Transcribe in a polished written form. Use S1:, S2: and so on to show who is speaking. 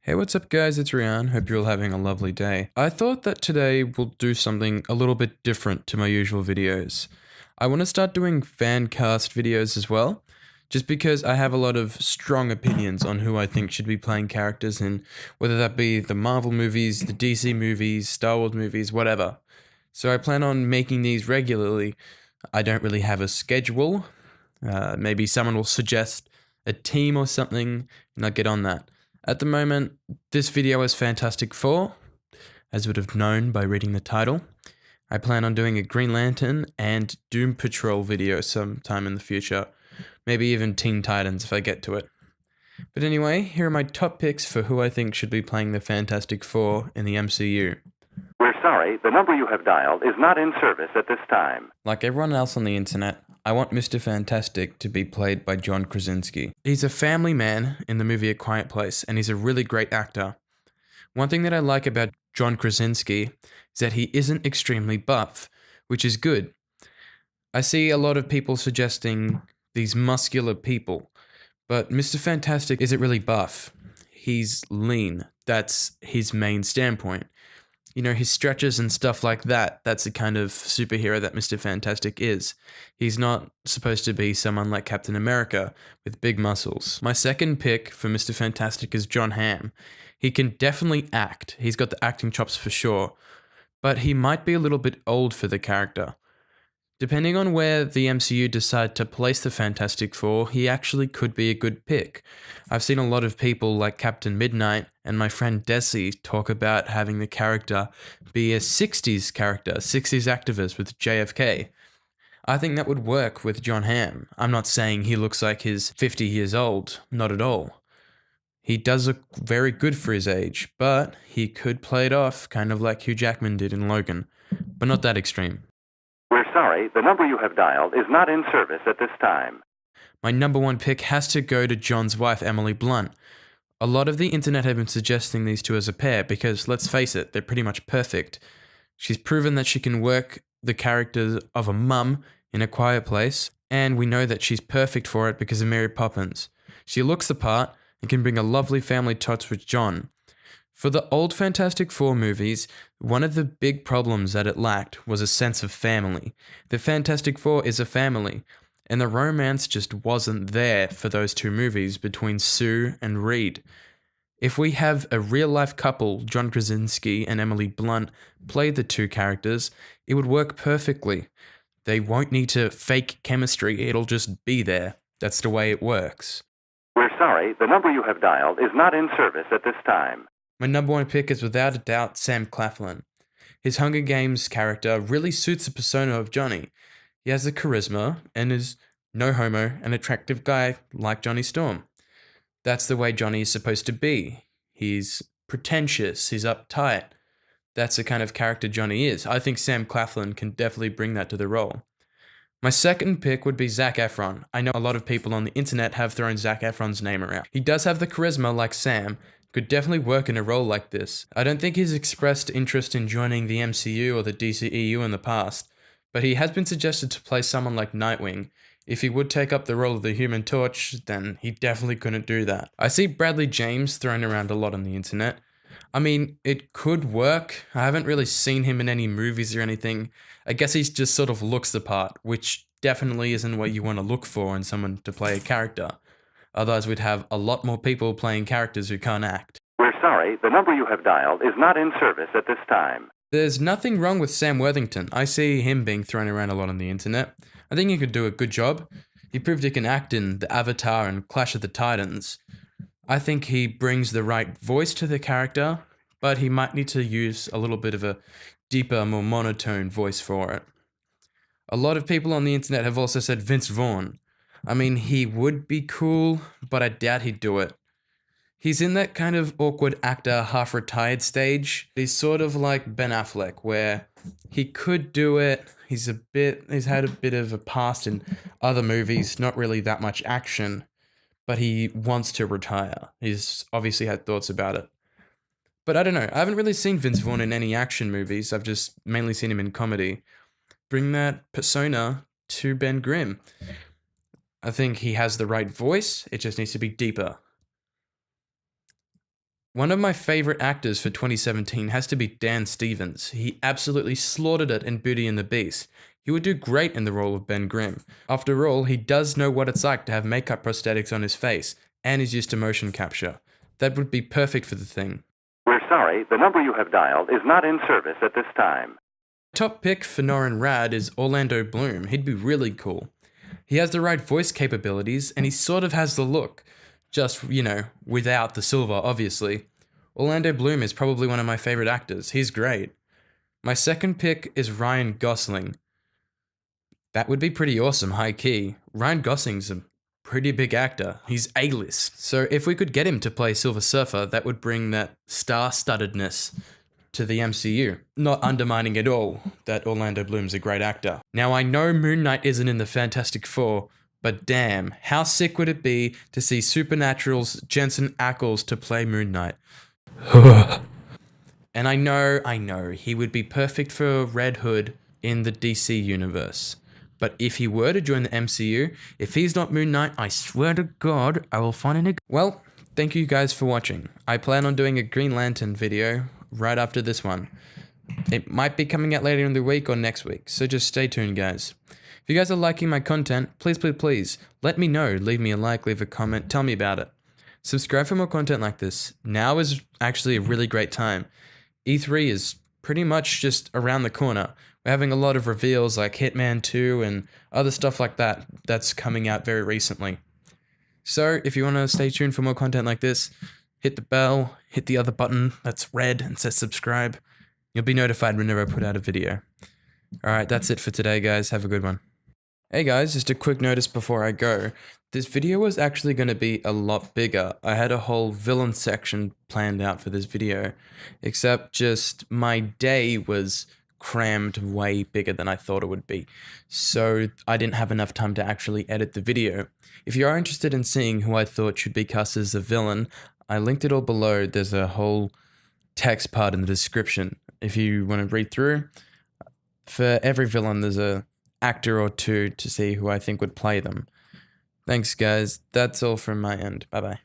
S1: Hey, what's up guys, it's Ryan, hope you're all having a lovely day. I thought that today we'll do something a little bit different to my usual videos. I want to start doing fan cast videos as well, just because I have a lot of strong opinions on who I think should be playing characters in, whether that be the Marvel movies, the DC movies, Star Wars movies, whatever. So I plan on making these regularly. I don't really have a schedule. Maybe someone will suggest a team or something, and I'll get on that. At the moment, this video is Fantastic Four, as you would have known by reading the title. I plan on doing a Green Lantern and Doom Patrol video sometime in the future. Maybe even Teen Titans if I get to it. But anyway, here are my top picks for who I think should be playing the Fantastic Four in the MCU.
S2: We're sorry, the number you have dialed is not in service at this time.
S1: Like everyone else on the internet, I want Mr. Fantastic to be played by John Krasinski. He's a family man in the movie A Quiet Place, and he's a really great actor. One thing that I like about John Krasinski is that he isn't extremely buff, which is good. I see a lot of people suggesting these muscular people, but Mr. Fantastic isn't really buff. He's lean. That's his main standpoint. You know, his stretches and stuff like that, that's the kind of superhero that Mr. Fantastic is. He's not supposed to be someone like Captain America with big muscles. My second pick for Mr. Fantastic is Jon Hamm. He can definitely act. He's got the acting chops for sure. But he might be a little bit old for the character. Depending on where the MCU decide to place the Fantastic Four, he actually could be a good pick. I've seen a lot of people like Captain Midnight and my friend Desi talk about having the character be a 60s character, 60s activist with JFK. I think that would work with Jon Hamm. I'm not saying he looks like he's 50 years old, not at all. He does look very good for his age, but he could play it off kind of like Hugh Jackman did in Logan, but not that extreme.
S2: We're sorry, the number you have dialed is not in service at this time.
S1: My number one pick has to go to John's wife, Emily Blunt. A lot of the internet have been suggesting these two as a pair because, let's face it, they're pretty much perfect. She's proven that she can work the character of a mum in A Quiet Place, and we know that she's perfect for it because of Mary Poppins. She looks the part and can bring a lovely family touch with John. For the old Fantastic Four movies, one of the big problems that it lacked was a sense of family. The Fantastic Four is a family, and the romance just wasn't there for those two movies between Sue and Reed. If we have a real-life couple, John Krasinski and Emily Blunt, play the two characters, it would work perfectly. They won't need to fake chemistry, it'll just be there. That's the way it works.
S2: We're sorry, the number you have dialed is not in service at this time.
S1: My number one pick is without a doubt Sam Claflin. His Hunger Games character really suits the persona of Johnny. He has the charisma and is no homo, an attractive guy like Johnny Storm. That's the way Johnny is supposed to be. He's pretentious, he's uptight. That's the kind of character Johnny is. I think Sam Claflin can definitely bring that to the role. My second pick would be Zac Efron. I know a lot of people on the internet have thrown Zac Efron's name around. He does have the charisma like Sam, could definitely work in a role like this. I don't think he's expressed interest in joining the MCU or the DCEU in the past, but he has been suggested to play someone like Nightwing. If he would take up the role of the Human Torch, then he definitely couldn't do that. I see Bradley James thrown around a lot on the internet. I mean, it could work. I haven't really seen him in any movies or anything. I guess he just sort of looks the part, which definitely isn't what you want to look for in someone to play a character. Otherwise, we'd have a lot more people playing characters who can't act.
S2: We're sorry, the number you have dialed is not in service at this time.
S1: There's nothing wrong with Sam Worthington. I see him being thrown around a lot on the internet. I think he could do a good job. He proved he can act in The Avatar and Clash of the Titans. I think he brings the right voice to the character, but he might need to use a little bit of a deeper, more monotone voice for it. A lot of people on the internet have also said Vince Vaughn. I mean, he would be cool, but I doubt he'd do it. He's in that kind of awkward actor, half-retired stage. He's sort of like Ben Affleck, where he could do it. He's had a bit of a past in other movies, not really that much action, but he wants to retire. He's obviously had thoughts about it. But I don't know, I haven't really seen Vince Vaughn in any action movies. I've just mainly seen him in comedy. Bring that persona to Ben Grimm. I think he has the right voice, it just needs to be deeper. One of my favorite actors for 2017 has to be Dan Stevens. He absolutely slaughtered it in Beauty and the Beast. He would do great in the role of Ben Grimm. After all, he does know what it's like to have makeup prosthetics on his face, and he's used to motion capture. That would be perfect for the thing.
S2: We're sorry, the number you have dialed is not in service at this time.
S1: Top pick for Norrin Rad is Orlando Bloom. He'd be really cool. He has the right voice capabilities, and he sort of has the look. Just, without the silver, obviously. Orlando Bloom is probably one of my favorite actors. He's great. My second pick is Ryan Gosling. That would be pretty awesome, high key. Ryan Gosling's a pretty big actor. He's A-list. So if we could get him to play Silver Surfer, that would bring that star-studdedness to the MCU. Not undermining at all that Orlando Bloom's a great actor. Now I know Moon Knight isn't in the Fantastic Four, but damn, how sick would it be to see Supernatural's Jensen Ackles to play Moon Knight? And I know, he would be perfect for Red Hood in the DC universe. But if he were to join the MCU, if he's not Moon Knight, I swear to God, I will find a Well, thank you guys for watching. I plan on doing a Green Lantern video right after this one. It might be coming out later in the week or next week, so just stay tuned, guys. If you guys are liking my content, please, let me know. Leave me a like, leave a comment, tell me about it. Subscribe for more content like this. Now is actually a really great time. E3 is pretty much just around the corner. We're having a lot of reveals like Hitman 2 and other stuff like that that's coming out very recently. So if you want to stay tuned for more content like this, hit the bell, hit the other button that's red and says subscribe. You'll be notified whenever I put out a video. Alright, that's it for today, guys. Have a good one. Hey guys, just a quick notice before I go. This video was actually going to be a lot bigger. I had a whole villain section planned out for this video, except just my day was crammed way bigger than I thought it would be. So I didn't have enough time to actually edit the video. If you are interested in seeing who I thought should be cast as the villain, I linked it all below. There's a whole text part in the description. If you want to read through, for every villain there's a actor or two to see who I think would play them. Thanks guys, that's all from my end. Bye bye.